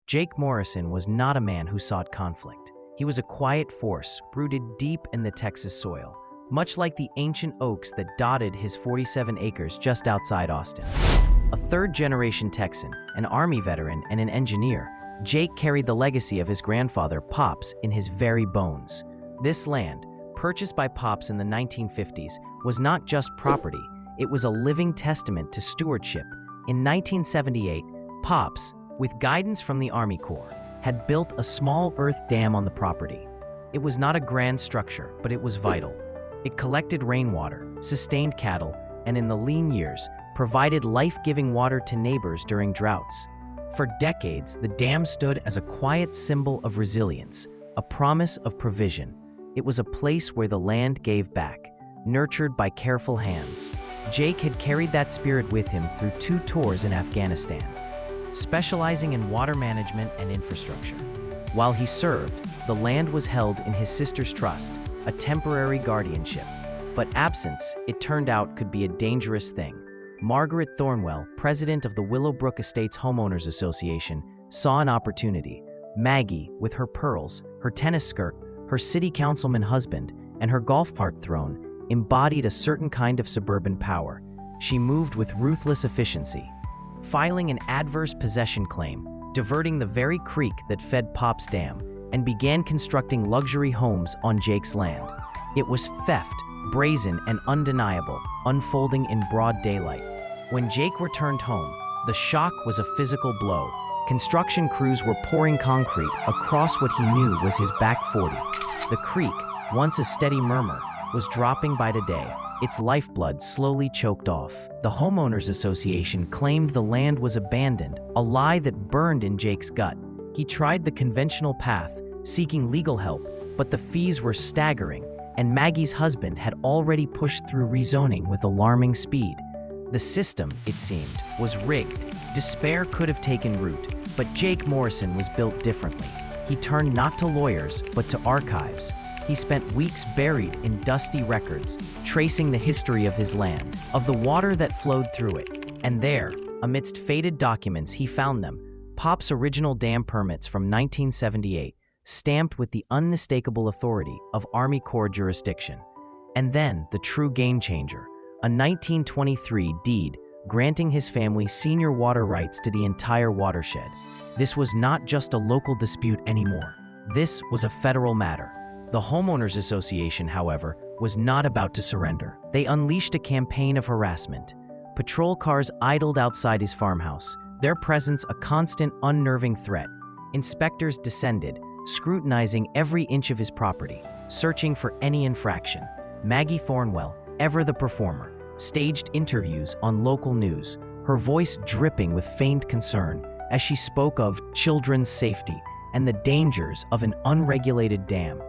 Jake Morrison was not a man who sought conflict. He was a quiet force rooted deep in the Texas soil, much like the ancient oaks that dotted his 47 acres just outside Austin. A third-generation Texan, an Army veteran, and an engineer, Jake carried the legacy of his grandfather, Pops, in his very bones. This land, purchased by Pops in the 1950s, was not just property, it was a living testament to stewardship. In 1978, Pops, with guidance from the Army Corps, had built a small earth dam on the property. It was not a grand structure, but it was vital. It collected rainwater, sustained cattle, and in the lean years, provided life-giving water to neighbors during droughts. For decades, the dam stood as a quiet symbol of resilience, a promise of provision. It was a place where the land gave back, nurtured by careful hands. Jake had carried that spirit with him through 2 tours in Afghanistan, specializing in water management and infrastructure. While he served, the land was held in his sister's trust, a temporary guardianship. But absence, it turned out, could be a dangerous thing. Margaret Thornwell, president of the Willowbrook Estates Homeowners Association, saw an opportunity. Maggie, with her pearls, her tennis skirt, her city councilman husband, and her golf cart throne, embodied a certain kind of suburban power. She moved with ruthless efficiency, filing an adverse possession claim, diverting the very creek that fed Pop's Dam, and began constructing luxury homes on Jake's land. It was theft, brazen and undeniable, unfolding in broad daylight. When Jake returned home, the shock was a physical blow. Construction crews were pouring concrete across what he knew was his back 40. The creek, once a steady murmur, was dropping by the day, its lifeblood slowly choked off. The Homeowners Association claimed the land was abandoned, a lie that burned in Jake's gut. He tried the conventional path, seeking legal help, but the fees were staggering, and Maggie's husband had already pushed through rezoning with alarming speed. The system, it seemed, was rigged. Despair could have taken root, but Jake Morrison was built differently. He turned not to lawyers, but to archives. He spent weeks buried in dusty records, tracing the history of his land, of the water that flowed through it. And there, amidst faded documents, he found them, Pop's original dam permits from 1978, stamped with the unmistakable authority of Army Corps jurisdiction. And then, the true game changer, a 1923 deed granting his family senior water rights to the entire watershed. This was not just a local dispute anymore. This was a federal matter. The Homeowners Association, however, was not about to surrender. They unleashed a campaign of harassment. Patrol cars idled outside his farmhouse, their presence a constant, unnerving threat. Inspectors descended, scrutinizing every inch of his property, searching for any infraction. Maggie Thornwell, ever the performer, staged interviews on local news, her voice dripping with feigned concern as she spoke of children's safety and the dangers of an unregulated dam.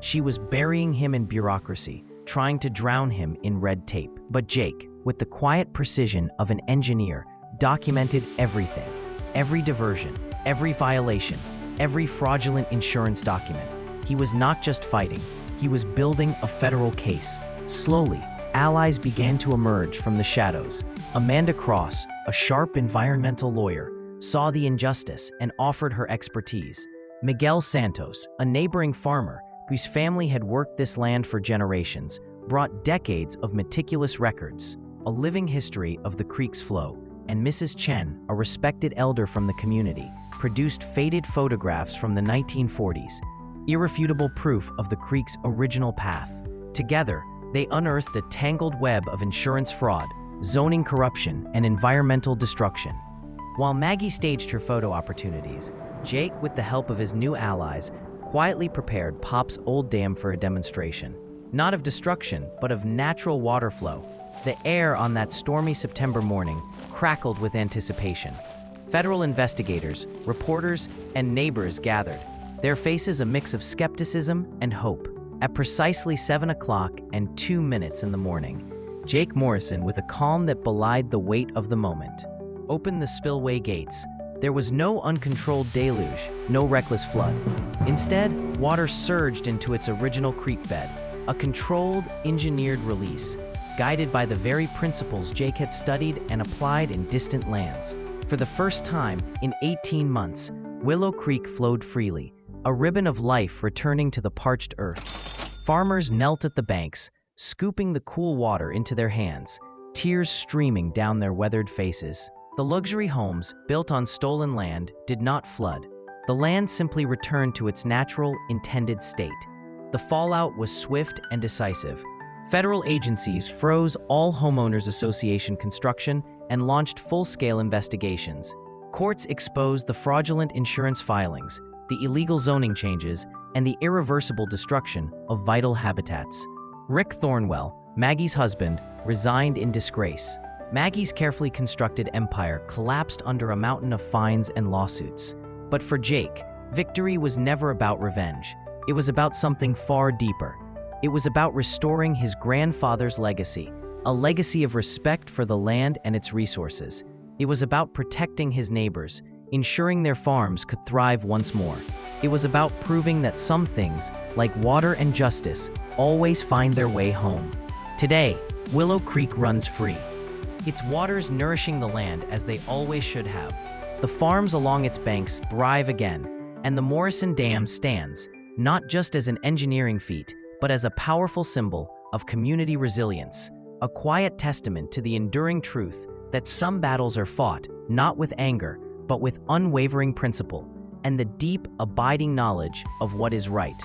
She was burying him in bureaucracy, trying to drown him in red tape. But Jake, with the quiet precision of an engineer, documented everything. Every diversion, every violation, every fraudulent insurance document. He was not just fighting, he was building a federal case. Slowly, allies began to emerge from the shadows. Amanda Cross, a sharp environmental lawyer, saw the injustice and offered her expertise. Miguel Santos, a neighboring farmer whose family had worked this land for generations, brought decades of meticulous records, a living history of the creek's flow. And Mrs. Chen, a respected elder from the community, produced faded photographs from the 1940s, irrefutable proof of the creek's original path. Together, they unearthed a tangled web of insurance fraud, zoning corruption, and environmental destruction. While Maggie staged her photo opportunities, Jake, with the help of his new allies, quietly prepared Pop's old dam for a demonstration. Not of destruction, but of natural water flow. The air on that stormy September morning crackled with anticipation. Federal investigators, reporters, and neighbors gathered, their faces a mix of skepticism and hope. At precisely 7 o'clock and 2 minutes in the morning, Jake Morrison, with a calm that belied the weight of the moment, opened the spillway gates. There was no uncontrolled deluge, no reckless flood. Instead, water surged into its original creek bed, a controlled, engineered release, guided by the very principles Jake had studied and applied in distant lands. For the first time in 18 months, Willow Creek flowed freely, a ribbon of life returning to the parched earth. Farmers knelt at the banks, scooping the cool water into their hands, tears streaming down their weathered faces. The luxury homes, built on stolen land, did not flood. The land simply returned to its natural, intended state. The fallout was swift and decisive. Federal agencies froze all homeowners association construction and launched full-scale investigations. Courts exposed the fraudulent insurance filings, the illegal zoning changes, and the irreversible destruction of vital habitats. Rick Thornwell, Maggie's husband, resigned in disgrace. Maggie's carefully constructed empire collapsed under a mountain of fines and lawsuits. But for Jake, victory was never about revenge. It was about something far deeper. It was about restoring his grandfather's legacy, a legacy of respect for the land and its resources. It was about protecting his neighbors, ensuring their farms could thrive once more. It was about proving that some things, like water and justice, always find their way home. Today, Willow Creek runs free. Its waters nourishing the land as they always should have. The farms along its banks thrive again, and the Morrison Dam stands, not just as an engineering feat, but as a powerful symbol of community resilience, a quiet testament to the enduring truth that some battles are fought not with anger, but with unwavering principle and the deep, abiding knowledge of what is right.